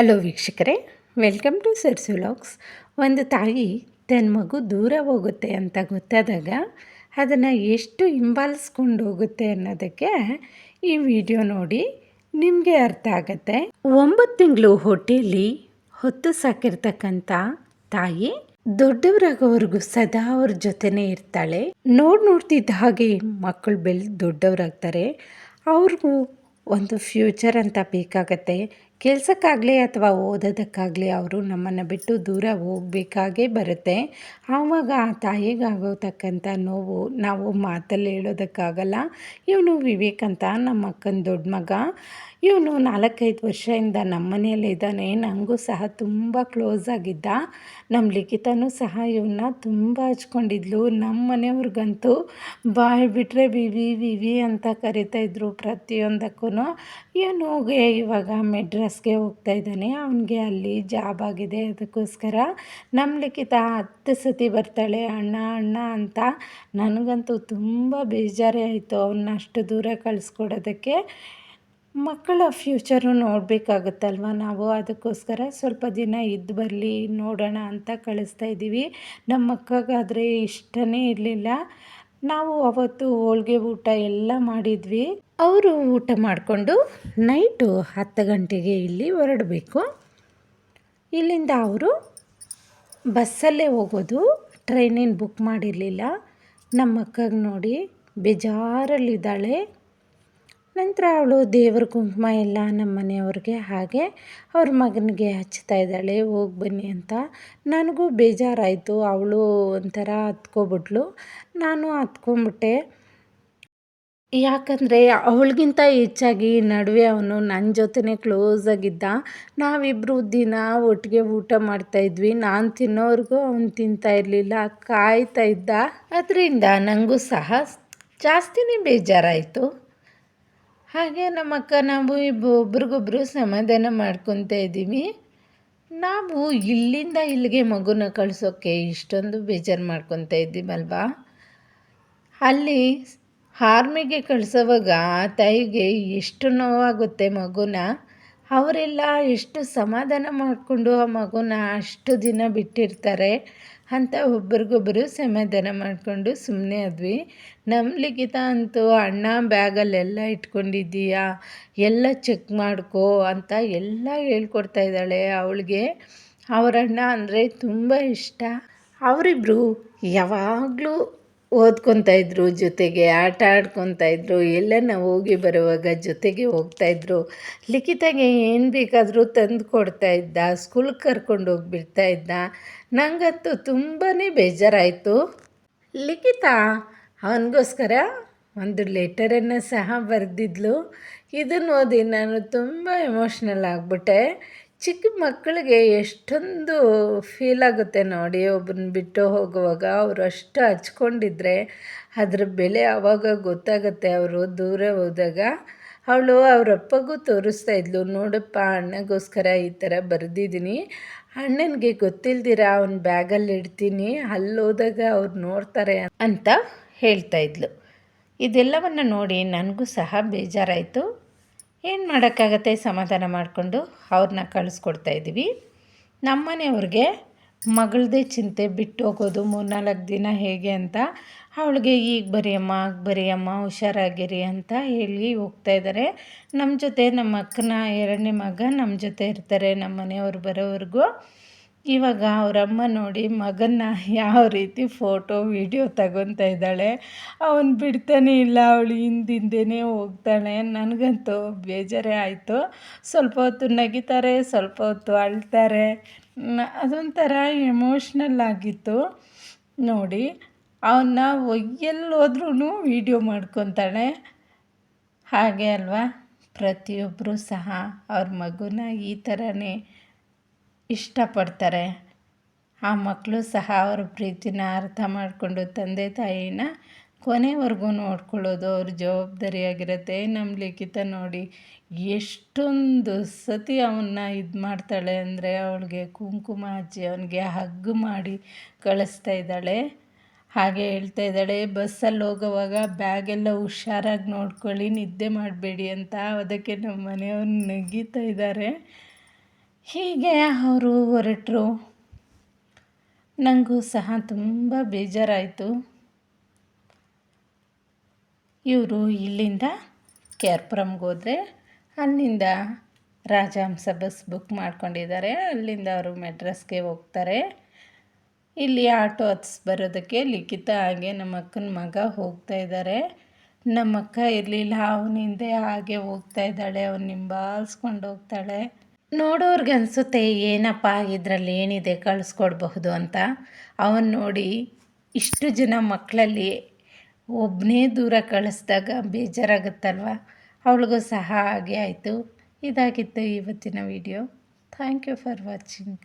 Hello ವೀಕ್ಷಕರೇ, welcome to ಸರ್ಸು vlogs. ಒಂದು ತಾಯಿ ತನ್ನ ಮಗು ದೂರ ಹೋಗುತ್ತೆ ಅಂತ ಗೊತ್ತಾದಾಗ ಅದನ್ನು ಎಷ್ಟು ಹಿಂಬಾಲಿಸ್ಕೊಂಡು ಹೋಗುತ್ತೆ ಅನ್ನೋದಕ್ಕೆ ಈ ವಿಡಿಯೋ ನೋಡಿ ನಿಮಗೆ ಅರ್ಥ ಆಗುತ್ತೆ. 9 ತಿಂಗಳು ಹೊಟ್ಟೆಯಲ್ಲಿ ಹೊತ್ತು ಸಾಕಿರ್ತಕ್ಕಂಥ ತಾಯಿ ದೊಡ್ಡವರಾಗೋವರೆಗೂ ಸದಾ ಅವ್ರ ಜೊತೆನೇ ಇರ್ತಾಳೆ. ನೋಡ್ತಿದ್ದ ಹಾಗೆ ಮಕ್ಕಳು ಬೆಳೆದು ದೊಡ್ಡವರಾಗ್ತಾರೆ. ಅವ್ರಿಗೂ ಒಂದು ಫ್ಯೂಚರ್ ಅಂತ ಬೇಕಾಗತ್ತೆ. ಕೆಲಸಕ್ಕಾಗಲಿ ಅಥವಾ ಓದೋದಕ್ಕಾಗಲಿ ಅವರು ನಮ್ಮನ್ನು ಬಿಟ್ಟು ದೂರ ಹೋಗಬೇಕಾಗೇ ಬರುತ್ತೆ. ಆವಾಗ ಆ ತಾಯಿಗಾಗೋತಕ್ಕಂಥ ನೋವು ನಾವು ಮಾತಲ್ಲಿ ಹೇಳೋದಕ್ಕಾಗಲ್ಲ. ಇವನು ವಿವೇಕ್ ಅಂತ ನಮ್ಮ ಅಕ್ಕನ ದೊಡ್ಡ ಮಗ. ಇವನು 4-5 ವರ್ಷದಿಂದ ನಮ್ಮ ಮನೆಯಲ್ಲೇ ಇದ್ದಾನೆ. ನನಗೂ ಸಹ ತುಂಬ ಕ್ಲೋಸ್ ಆಗಿದ್ದ. ನಮ್ಮ ಲಿಖಿತನೂ ಸಹ ಇವನ್ನ ತುಂಬ ಹಚ್ಕೊಂಡಿದ್ಲು. ನಮ್ಮ ಮನೆಯವ್ರಿಗಂತೂ ಬಾಯಿ ಬಿಟ್ಟರೆ ವಿವಿ ವಿವಿ ಅಂತ ಕರಿತಾಯಿದ್ರು ಪ್ರತಿಯೊಂದಕ್ಕೂ. ಇವನಿಗೆ ಇವಾಗ ಮೆಡ್ರಾಸ್ಗೆ ಹೋಗ್ತಾ ಇದ್ದಾನೆ. ಅವನಿಗೆ ಅಲ್ಲಿ ಜಾಬ್ ಆಗಿದೆ. ಅದಕ್ಕೋಸ್ಕರ ನಮ್ಮ ಲಿಖಿತ 10 ಸತಿ ಬರ್ತಾಳೆ ಅಣ್ಣ ಅಣ್ಣ ಅಂತ. ನನಗಂತೂ ತುಂಬ ಬೇಜಾರೇ ಆಯಿತು ಅವನ್ನ ಅಷ್ಟು ದೂರ ಕಳಿಸ್ಕೊಡೋದಕ್ಕೆ. ಮಕ್ಕಳ ಫ್ಯೂಚರು ನೋಡಬೇಕಾಗುತ್ತಲ್ವ ನಾವು. ಅದಕ್ಕೋಸ್ಕರ ಸ್ವಲ್ಪ ದಿನ ಇದ್ದು ಬರಲಿ ನೋಡೋಣ ಅಂತ ಕಳಿಸ್ತಾ ಇದ್ದೀವಿ. ನಮ್ಮ ಅಕ್ಕಗಾದರೆ ಇಷ್ಟನೇ ಇರಲಿಲ್ಲ. ನಾವು ಅವತ್ತು ಹೋಳಿಗೆ ಊಟ ಎಲ್ಲ ಮಾಡಿದ್ವಿ. ಅವರು ಊಟ ಮಾಡಿಕೊಂಡು ನೈಟು 10 ಗಂಟೆಗೆ ಇಲ್ಲಿ ಹೊರಡಬೇಕು. ಇಲ್ಲಿಂದ ಅವರು ಬಸ್ಸಲ್ಲೇ ಹೋಗೋದು, ಟ್ರೈನೇನು ಬುಕ್ ಮಾಡಿರಲಿಲ್ಲ. ನಮ್ಮ ಅಕ್ಕಗೆ ನೋಡಿ ಬೇಜಾರಲ್ಲಿದ್ದಾಳೆ. ನಂತರ ಅವಳು ದೇವ್ರ ಕುಂಕುಮ ಎಲ್ಲ ನಮ್ಮ ಮನೆಯವ್ರಿಗೆ ಹಾಗೆ ಅವ್ರ ಮಗನಿಗೆ ಹಚ್ತಾ ಇದ್ದಾಳೆ. ಹೋಗಿ ಬನ್ನಿ ಅಂತ. ನನಗೂ ಬೇಜಾರಾಯಿತು. ಅವಳು ಒಂಥರ ಹತ್ಕೊಬಿಟ್ಲು, ನಾನು ಹತ್ಕೊಂಬಿಟ್ಟೆ. ಯಾಕಂದರೆ ಅವಳಿಗಿಂತ ಹೆಚ್ಚಾಗಿ ನಡುವೆ ಅವನು ನನ್ನ ಜೊತೆನೇ ಕ್ಲೋಸಾಗಿದ್ದ. ನಾವಿಬ್ಬರು ದಿನ ಒಟ್ಟಿಗೆ ಊಟ ಮಾಡ್ತಾಯಿದ್ವಿ. ನಾನು ತಿನ್ನೋವರೆಗೂ ಅವನು ತಿಂತಾ ಇರಲಿಲ್ಲ, ಕಾಯ್ತಾ ಇದ್ದ. ಅದರಿಂದ ನನಗೂ ಸಹ ಜಾಸ್ತಿನೇ ಬೇಜಾರಾಯಿತು. ಹಾಗೆ ನಮ್ಮ ಅಕ್ಕ ನಾವು ಒಬ್ರಿಗೊಬ್ರು ಸಮಾಧಾನ ಮಾಡ್ಕೊತಾ ಇದ್ದೀವಿ. ನಾವು ಇಲ್ಲಿಂದ ಇಲ್ಲಿಗೆ ಮಗುನ ಕಳಿಸೋಕ್ಕೆ ಇಷ್ಟೊಂದು ಬೇಜಾರು ಮಾಡ್ಕೊತಾ ಇದ್ದೀವಲ್ವಾ. ಅಲ್ಲಿ ಆರ್ಮಿಗೆ ಕಳಿಸೋವಾಗ ತಾಯಿಗೆ ಎಷ್ಟು ನೋವಾಗುತ್ತೆ ಮಗುನ. ಅವರೆಲ್ಲ ಎಷ್ಟು ಸಮಾಧಾನ ಮಾಡಿಕೊಂಡು ಆ ಮಗುನ ಅಷ್ಟು ದಿನ ಬಿಟ್ಟಿರ್ತಾರೆ ಅಂತ ಒಬ್ರಿಗೊಬ್ಬರು ಸಮಾಧಾನ ಮಾಡಿಕೊಂಡು ಸುಮ್ಮನೆ ಆದ್ವಿ. ನಮ್ಮ ಲಿಖಿತ ಅಂತೂ ಅಣ್ಣ ಬ್ಯಾಗಲ್ಲೆಲ್ಲ ಇಟ್ಕೊಂಡಿದ್ದೀಯಾ, ಎಲ್ಲ ಚೆಕ್ ಮಾಡ್ಕೋ ಅಂತ ಎಲ್ಲ ಹೇಳ್ಕೊಡ್ತಾ ಇದ್ದಾಳೆ. ಅವಳಿಗೆ ಅವರಣ್ಣ ಅಂದರೆ ತುಂಬ ಇಷ್ಟ. ಅವರಿಬ್ಬರು ಯಾವಾಗಲೂ ಓದ್ಕೊತಾಯಿದ್ರು, ಜೊತೆಗೆ ಆಟ ಆಡ್ಕೊತಾಯಿದ್ರು, ಎಲ್ಲನ ಹೋಗಿ ಬರುವಾಗ ಜೊತೆಗೆ ಹೋಗ್ತಾಯಿದ್ರು. ಲಿಖಿತಗೆ ಏನು ಬೇಕಾದರೂ ತಂದು ಕೊಡ್ತಾಯಿದ್ದ, ಸ್ಕೂಲ್ಗೆ ಕರ್ಕೊಂಡು ಹೋಗಿಬಿಡ್ತಾ ಇದ್ದ. ನನಗಂತೂ ತುಂಬಾ ಬೇಜಾರಾಯಿತು. ಲಿಖಿತ ಅವನಿಗೋಸ್ಕರ ಒಂದು ಲೆಟರನ್ನು ಸಹ ಬರೆದಿದ್ಲು. ಇದನ್ನು ಓದಿ ನಾನು ತುಂಬ ಎಮೋಷ್ನಲ್ ಆಗಿಬಿಟ್ಟೆ. ಚಿಕ್ಕ ಮಕ್ಕಳಿಗೆ ಎಷ್ಟೊಂದು ಫೀಲ್ ಆಗುತ್ತೆ ನೋಡಿ. ಒಬ್ಬರನ್ನ ಬಿಟ್ಟು ಹೋಗುವಾಗ ಅವರು ಅಷ್ಟು ಹಚ್ಕೊಂಡಿದ್ರೆ ಅದ್ರ ಬೆಲೆ ಆವಾಗ ಗೊತ್ತಾಗುತ್ತೆ ಅವರು ದೂರ ಹೋದಾಗ. ಅವಳು ಅವರಪ್ಪಗೂ ತೋರಿಸ್ತಾ ಇದ್ಲು, ನೋಡಪ್ಪ ಅಣ್ಣಗೋಸ್ಕರ ಈ ಥರ ಬರೆದಿದ್ದೀನಿ, ಅಣ್ಣನಿಗೆ ಗೊತ್ತಿಲ್ದಿರ ಅವನ ಬ್ಯಾಗಲ್ಲಿ ಇಡ್ತೀನಿ, ಅಲ್ಲಿ ಹೋದಾಗ ಅವ್ರು ನೋಡ್ತಾರೆ ಅಂತ ಹೇಳ್ತಾ ಇದ್ಲು. ಇದೆಲ್ಲವನ್ನು ನೋಡಿ ನನಗೂ ಸಹ ಬೇಜಾರಾಯಿತು. ಏನು ಮಾಡೋಕ್ಕಾಗತ್ತೆ, ಸಮಾಧಾನ ಮಾಡಿಕೊಂಡು ಅವ್ರನ್ನ ಕಳಿಸ್ಕೊಡ್ತಾ ಇದ್ದೀವಿ. ನಮ್ಮ ಮನೆಯವ್ರಿಗೆ ಮಗಳದೇ ಚಿಂತೆ, ಬಿಟ್ಟು ಹೋಗೋದು 3-4 ದಿನ ಹೇಗೆ ಅಂತ. ಅವಳಿಗೆ ಈಗ ಬರೀಯಮ್ಮ ಆಗ ಬರೀಯಮ್ಮ ಹುಷಾರಾಗಿರಿ ಅಂತ ಹೇಳಿ ಹೋಗ್ತಾ ಇದ್ದಾರೆ. ನಮ್ಮ ಜೊತೆ ನಮ್ಮ ಅಕ್ಕನ 2ನೇ ಮಗ ನಮ್ಮ ಜೊತೆ ಇರ್ತಾರೆ ನಮ್ಮ ಮನೆಯವ್ರು ಬರೋವರೆಗೂ. ಇವಾಗ ಅವರಮ್ಮ ನೋಡಿ ಮಗನ್ನ ಯಾವ ರೀತಿ ಫೋಟೋ ವಿಡಿಯೋ ತಗೊತಾ ಇದ್ದಾಳೆ. ಅವನು ಬಿಡ್ತಾನೆ ಇಲ್ಲ, ಅವಳು ಹಿಂದಿಂದೇ ಹೋಗ್ತಾಳೆ. ನನಗಂತೂ ಬೇಜಾರೇ ಆಯಿತು. ಸ್ವಲ್ಪ ಹೊತ್ತು ನಗಿತಾರೆ, ಸ್ವಲ್ಪ ಹೊತ್ತು ಅಳ್ತಾರೆ. ಅದೊಂಥರ ಎಮೋಷ್ನಲ್ ಆಗಿತ್ತು ನೋಡಿ. ಅವನ್ನ ಎಲ್ಲೋದ್ರೂ ವೀಡಿಯೋ ಮಾಡ್ಕೊತಾಳೆ. ಹಾಗೆ ಅಲ್ವಾ, ಪ್ರತಿಯೊಬ್ಬರೂ ಸಹ ಅವ್ರ ಮಗುನ ಈ ಥರನೇ ಇಷ್ಟಪಡ್ತಾರೆ. ಆ ಮಕ್ಕಳು ಸಹ ಅವ್ರ ಪ್ರೀತಿನ ಅರ್ಥ ಮಾಡಿಕೊಂಡು ತಂದೆ ತಾಯಿನ ಕೊನೆವರೆಗೂ ನೋಡ್ಕೊಳ್ಳೋದು ಅವ್ರ ಜವಾಬ್ದಾರಿಯಾಗಿರುತ್ತೆ. ನಮ್ಮ ಲಿಖಿತ ನೋಡಿ ಎಷ್ಟೊಂದು ಸತಿ ಅವನ್ನ ಇದು ಮಾಡ್ತಾಳೆ ಅಂದರೆ, ಅವಳಿಗೆ ಕುಂಕುಮ ಹಚ್ಚಿ ಅವನಿಗೆ ಹಗ್ ಮಾಡಿ ಕಳಿಸ್ತಾ ಇದ್ದಾಳೆ. ಹಾಗೆ ಹೇಳ್ತಾ ಇದ್ದಾಳೆ, ಬಸ್ಸಲ್ಲಿ ಹೋಗೋವಾಗ ಬ್ಯಾಗೆಲ್ಲ ಹುಷಾರಾಗಿ ನೋಡ್ಕೊಳ್ಳಿ, ನಿದ್ದೆ ಮಾಡಬೇಡಿ ಅಂತ. ಅದಕ್ಕೆ ನಮ್ಮ ಮನೆಯವ್ರು ನಗೀತಾ ಇದ್ದಾರೆ. ಹೀಗೆ ಅವರು ಹೊರಟರು. ನನಗೂ ಸಹ ತುಂಬ ಬೇಜಾರಾಯಿತು. ಇವರು ಇಲ್ಲಿಂದ ಕೇರ್ಪುರಮ್ಗೆ ಹೋದರೆ, ಅಲ್ಲಿಂದ ರಾಜಹಂಸ ಬಸ್ ಬುಕ್ ಮಾಡ್ಕೊಂಡಿದ್ದಾರೆ. ಅಲ್ಲಿಂದ ಅವರು ಮೆಡ್ರಾಸ್ಗೆ ಹೋಗ್ತಾರೆ. ಇಲ್ಲಿ ಆಟೋ ಬರೋದಕ್ಕೆ ಲಿಖಿತ ಹಾಗೆ ನಮ್ಮ ಅಕ್ಕನ ಮಗ ಹೋಗ್ತಾ ಇದ್ದಾರೆ. ನಮ್ಮ ಅಕ್ಕ ಇರಲಿಲ್ಲ, ಅವನ ಹಿಂದೆ ಹಾಗೆ ಹೋಗ್ತಾ ಇದ್ದಾಳೆ, ಅವನು ಹಿಂಬಾಲಿಸ್ಕೊಂಡು ಹೋಗ್ತಾಳೆ. ನೋಡೋರ್ಗೆ ಅನಿಸುತ್ತೆ ಏನಪ್ಪ ಇದರಲ್ಲಿ ಏನಿದೆ ಕಳಿಸ್ಕೊಡ್ಬಹುದು ಅಂತ. ಅವನು ನೋಡಿ ಇಷ್ಟು ಜನ ಮಕ್ಕಳಲ್ಲಿ ಒಬ್ಬನೇ ದೂರ ಕಳಿಸ್ದಾಗ ಬೇಜಾರಾಗುತ್ತಲ್ವ. ಅವಳಿಗೂ ಸಹ ಹಾಗೆ ಆಯಿತು. ಇದಾಗಿತ್ತು ಇವತ್ತಿನ video. Thank you for watching.